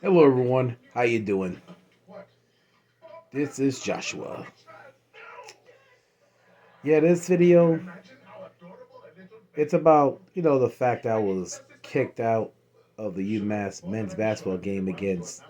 Hello everyone, how you doing? This is Joshua. Yeah, this video, it's about, the fact I was kicked out of the UMass men's basketball game against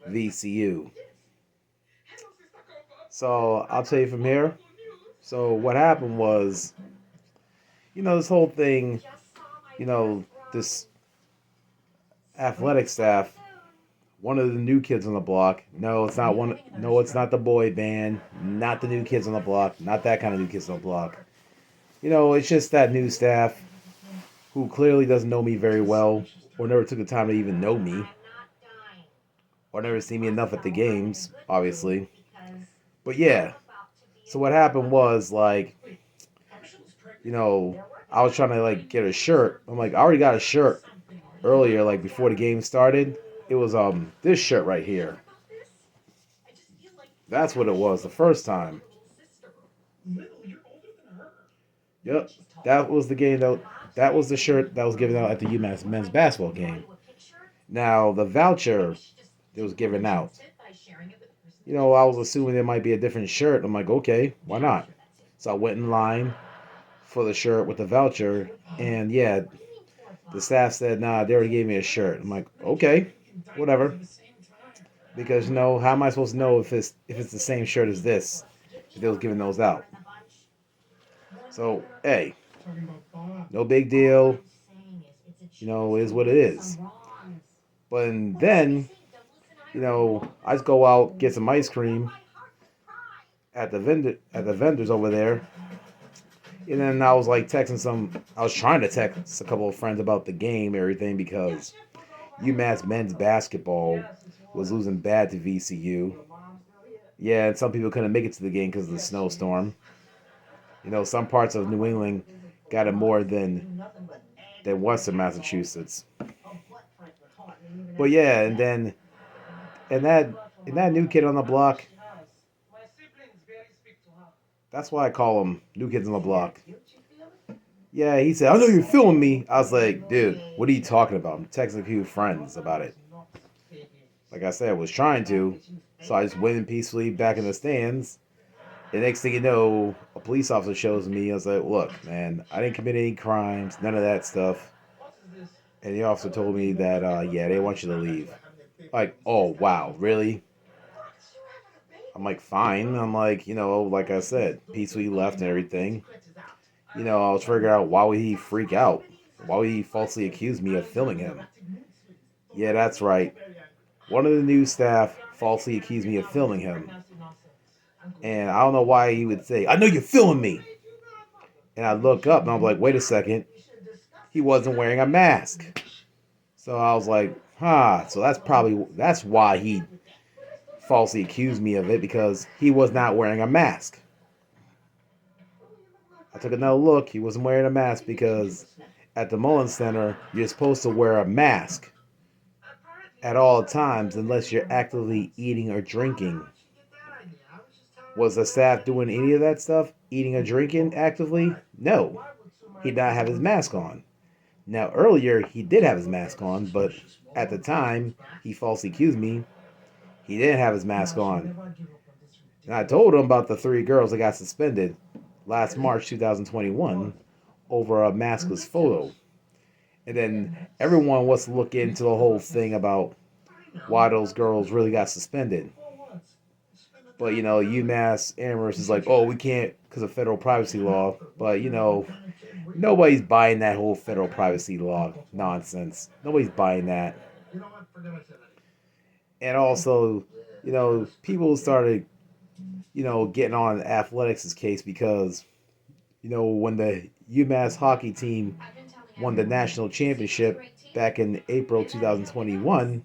VCU. So I'll tell you from here. So what happened was, this whole thing, this athletic staff, one of the new kids on the block. No, it's not one. No, it's not the boy band. Not the new kids on the block. Not that kind of new kids on the block. It's just that new staff who clearly doesn't know me very well, or never took the time to even know me, or never seen me enough at the games, obviously. But yeah, so what happened was I was trying to get a shirt. I'm like, I already got a shirt earlier, before the game started. It was this shirt right here. That's what it was the first time. Yep, that was the game though. That was the shirt that was given out at the UMass men's basketball game. Now the voucher that was given out. I was assuming there might be a different shirt. I'm like, okay, why not? So I went in line for the shirt with the voucher, and yeah, the staff said, nah, they already gave me a shirt. I'm like, okay, whatever. Because how am I supposed to know if it's the same shirt as this? If they was giving those out. So, hey, no big deal. It is what it is. But then, I just go out, get some ice cream at the vendors over there. And then I was I was trying to text a couple of friends about the game, everything, because UMass men's basketball was losing bad to VCU. Yeah, and some people couldn't make it to the game because of the snowstorm. Some parts of New England got it more than Western Massachusetts. But yeah, and that new kid on the block, that's why I call them new kids on the block. Yeah, he said, I know you're filming me. I was like, dude, what are you talking about? I'm texting a few friends about it. Like I said, I was trying to. So I just went in peacefully back in the stands. The next thing you know, a police officer shows me. I was like, look, man, I didn't commit any crimes, none of that stuff. And the officer told me that, yeah, they want you to leave. Like, oh, wow, really? I'm like, fine. I'm like, like I said, peacefully left and everything. I was figuring out why would he freak out? Why would he falsely accuse me of filming him? Yeah, that's right. One of the new staff falsely accused me of filming him. And I don't know why he would say, I know you're filming me. And I look up and I'm like, wait a second. He wasn't wearing a mask. So I was like, so that's why he falsely accused me of it, because he was not wearing a mask. I took another look. He wasn't wearing a mask because at the Mullins Center, you're supposed to wear a mask at all times unless you're actively eating or drinking. Was the staff doing any of that stuff? Eating or drinking actively? No. He did not have his mask on. Now, earlier, he did have his mask on, but at the time, he falsely accused me. He didn't have his mask on. And I told him about the 3 girls that got suspended last March 2021 over a maskless photo. And then everyone wants to look into the whole thing about why those girls really got suspended. But, UMass Amherst is like, oh, we can't because of federal privacy law. But, nobody's buying that whole federal privacy law nonsense. Nobody's buying that. And also, people started, getting on athletics' case because, when the UMass hockey team won the national championship back in April 2021,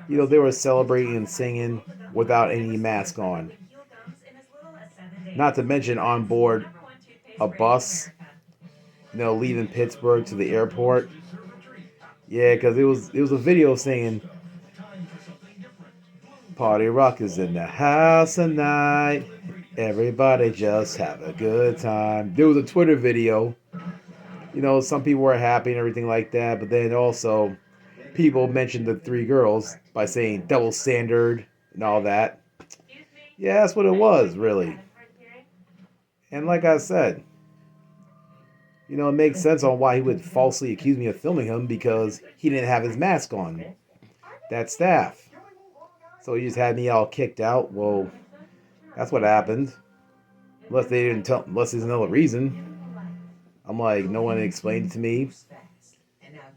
they were celebrating and singing without any mask on. Not to mention on board a bus, leaving Pittsburgh to the airport. Yeah, because it was a video saying, "Party Rock is in the house tonight. Everybody just have a good time." There was a Twitter video. Some people were happy and everything like that, but then also people mentioned the three girls by saying double standard and all that. Yeah, that's what it was, really. And like I said, it makes sense on why he would falsely accuse me of filming him because he didn't have his mask on. That staff. So he just had me all kicked out. Well, that's what happened. Unless they didn't tell, unless there's another reason. I'm like, no one explained it to me.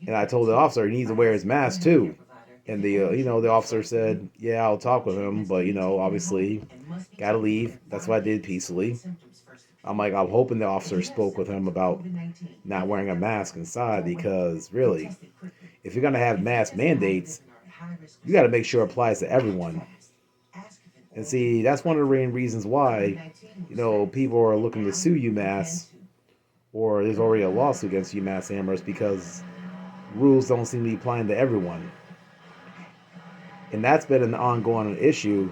And I told the officer he needs to wear his mask too. And the officer said, yeah, I'll talk with him, but obviously, gotta leave. That's what I did peacefully. I'm like, I'm hoping the officer spoke with him about not wearing a mask inside because really, if you're gonna have mask mandates, you got to make sure it applies to everyone. And see, that's one of the main reasons why, people are looking to sue UMass, or there's already a lawsuit against UMass Amherst because rules don't seem to be applying to everyone. And that's been an ongoing issue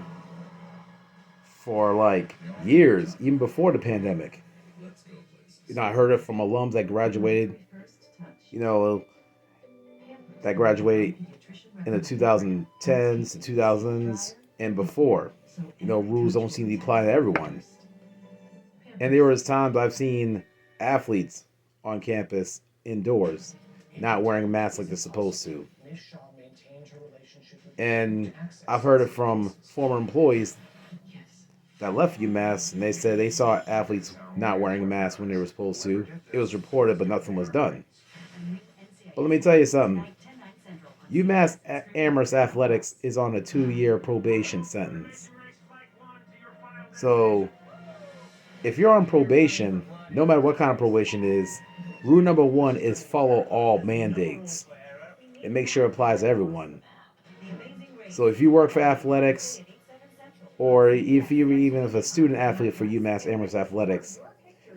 for like years, even before the pandemic. I heard it from alums that graduated, you know, that graduated in the 2010s, the 2000s, and before. Rules don't seem to apply to everyone. And there was times I've seen athletes on campus indoors not wearing a mask like they're supposed to. And I've heard it from former employees that left UMass, and they said they saw athletes not wearing a mask when they were supposed to. It was reported, but nothing was done. But let me tell you something. UMass Amherst Athletics is on a 2-year probation sentence. So, if you're on probation, no matter what kind of probation it is, rule number 1 is follow all mandates. And make sure it applies to everyone. So if you work for athletics, or if you're even a student athlete for UMass Amherst Athletics,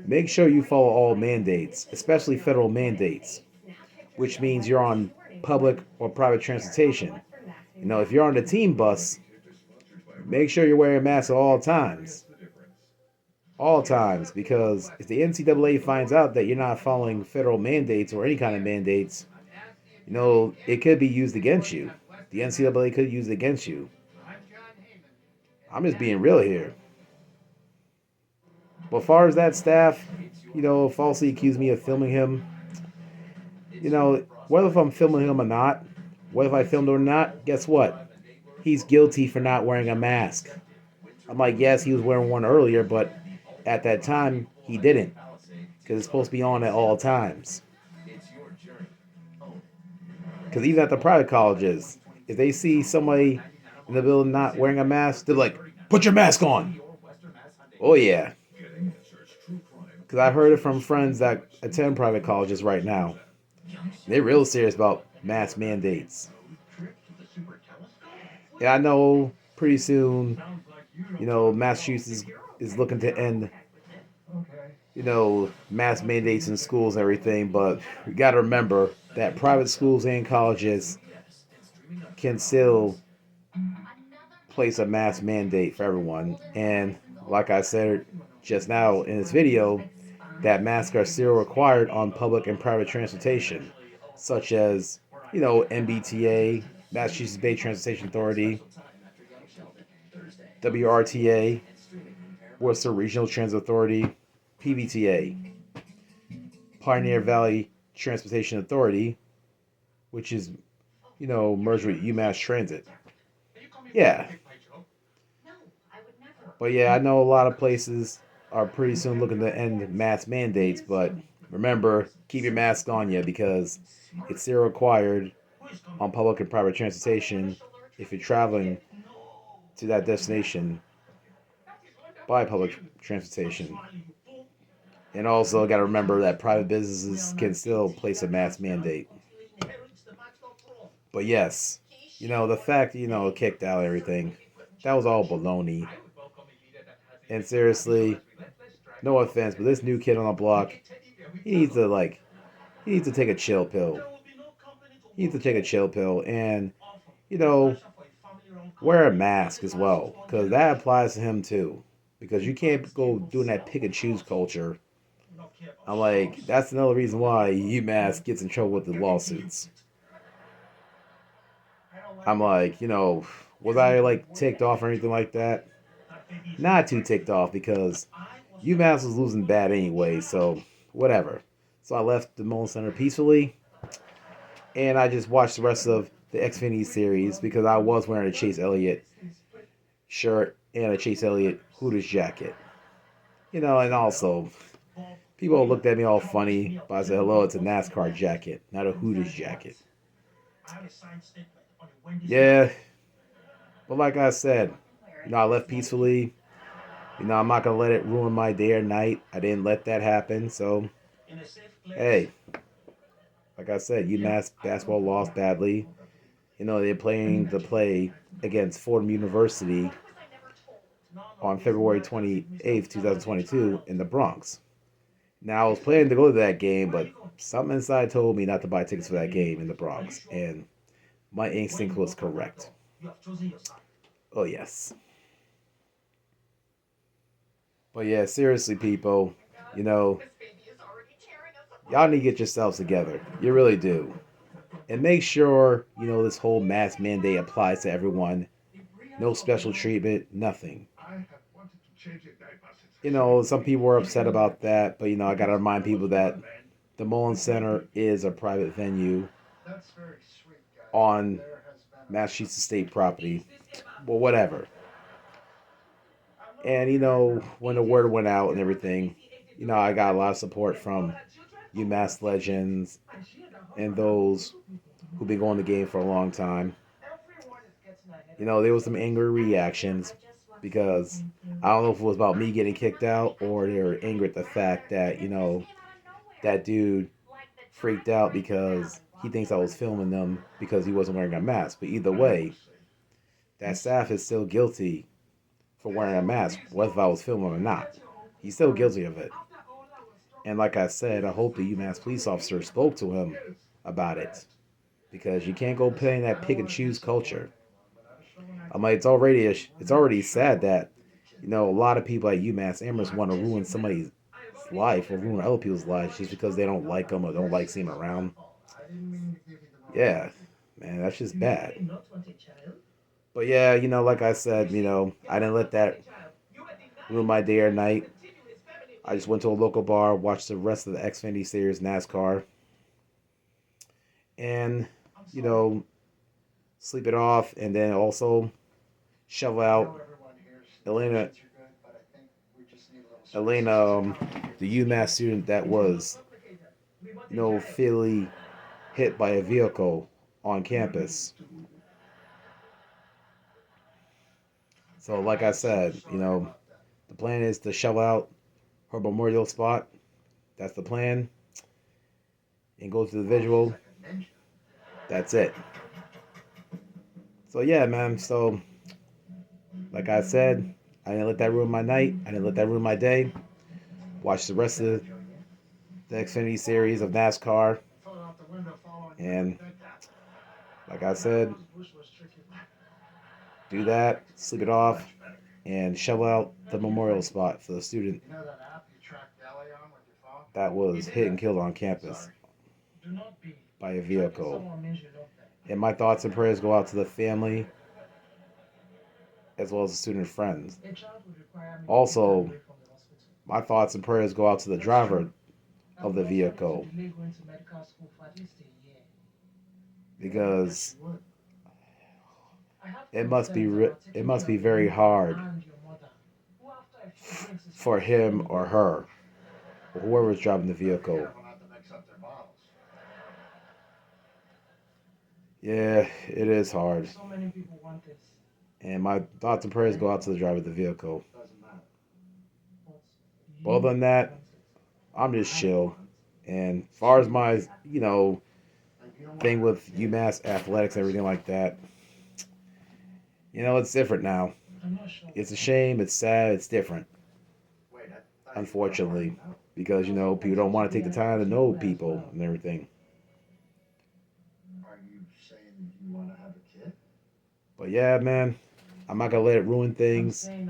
make sure you follow all mandates, especially federal mandates, which means you're on public or private transportation. If you're on the team bus, make sure you're wearing a mask at all times. All times, because if the NCAA finds out that you're not following federal mandates or any kind of mandates, it could be used against you. The NCAA could use it against you. I'm just being real here. But as far as that staff, falsely accused me of filming him, whether if I'm filming him or not, whether if I filmed him or not, guess what? He's guilty for not wearing a mask. I'm like, yes, he was wearing one earlier, but at that time, he didn't. Because it's supposed to be on at all times. Because even at the private colleges, if they see somebody in the building not wearing a mask, they're like, put your mask on. Oh, yeah. Because I heard it from friends that attend private colleges right now. They're real serious about mask mandates. And I know pretty soon, Massachusetts is looking to end, mask mandates in schools and everything. But we got to remember that private schools and colleges can still place a mask mandate for everyone. And like I said just now in this video, that masks are still required on public and private transportation, such as, MBTA, Massachusetts Bay Transportation Authority, WRTA, Worcester Regional Transit Authority, PVTA, Pioneer Valley Transportation Authority, which is, merged with UMass Transit. Yeah. But yeah, I know a lot of places are pretty soon looking to end mask mandates, but remember, keep your mask on you because it's still required on public and private transportation if you're traveling to that destination by public transportation. And also, got to remember that private businesses can still place a mask mandate. But yes, the fact, kicked out everything, that was all baloney. And seriously, no offense, but this new kid on the block, he needs to take a chill pill. He needs to take a chill pill and, you know, wear a mask as well, because that applies to him too. Because you can't go doing that pick and choose culture. I'm like, that's another reason why UMass gets in trouble with the lawsuits. I'm like, was I like ticked off or anything like that? Not too ticked off because UMass was losing bad anyway, so whatever. So I left the Mullins Center peacefully, and I just watched the rest of the Xfinity series because I was wearing a Chase Elliott shirt and a Chase Elliott Hooters jacket. And also, people looked at me all funny, but I said, hello, it's a NASCAR jacket, not a Hooters jacket. Yeah, but like I said, I left peacefully. I'm not going to let it ruin my day or night. I didn't let that happen, so, hey, like I said, UMass basketball lost badly. They're playing the play against Fordham University on February 28th, 2022 in the Bronx. Now, I was planning to go to that game, but something inside told me not to buy tickets for that game in the Bronx, and my instinct was correct. Oh, yes. But yeah, seriously, people, you know, y'all need to get yourselves together. You really do. And make sure, this whole mask mandate applies to everyone. No special treatment, nothing. Some people were upset about that, but I gotta remind people that the Mullins Center is a private venue on Massachusetts state property. Well, whatever. And when the word went out and everything, I got a lot of support from UMass legends and those who've been going to the game for a long time. There was some angry reactions because I don't know if it was about me getting kicked out or they were angry at the fact that, that dude freaked out because he thinks I was filming them because he wasn't wearing a mask. But either way, that staff is still guilty for wearing a mask, whether I was filming or not. He's still guilty of it. And like I said, I hope the UMass police officer spoke to him about it because you can't go playing that pick and choose culture. I'm like, it's already sad that a lot of people at UMass Amherst want to ruin somebody's life or ruin other people's lives just because they don't like them or don't like seeing them around. Yeah, man, that's just bad. But yeah, like I said, I didn't let that ruin my day or night. I just went to a local bar, watched the rest of the Xfinity Series NASCAR, and you know, sleep it off, and then also shovel out Elena, Elena, the UMass student that was, fatally hit by a vehicle on campus. So, like I said, the plan is to shovel out her memorial spot. That's the plan. And go to the visual. That's it. So, yeah, man. So, like I said, I didn't let that ruin my night. I didn't let that ruin my day. Watch the rest of the Xfinity series of NASCAR. And, like I said, do that, sleep it off, and shovel out the memorial spot for the student that was hit and killed on campus by a vehicle. And my thoughts and prayers go out to the family as well as the student friends. Also, my thoughts and prayers go out to the driver of the vehicle because it must be very hard for him or her or whoever is driving the vehicle. Yeah, it is hard. And my thoughts and prayers go out to the driver of the vehicle. But other than that, I'm just chill. And as far as my, thing with UMass Athletics, everything like that, it's different now. It's a shame, it's sad, it's different, unfortunately. Because, people don't want to take the time to know people and everything. But yeah, man, I'm not going to let it ruin things. And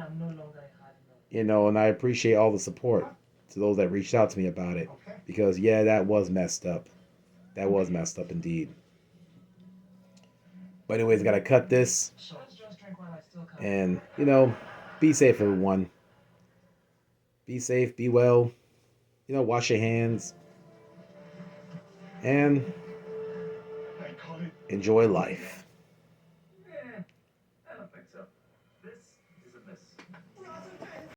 I appreciate all the support to those that reached out to me about it. Because, yeah, that was messed up. That was messed up indeed. But anyways, gotta cut this. And, be safe, everyone. Be safe, be well. Wash your hands. And enjoy life.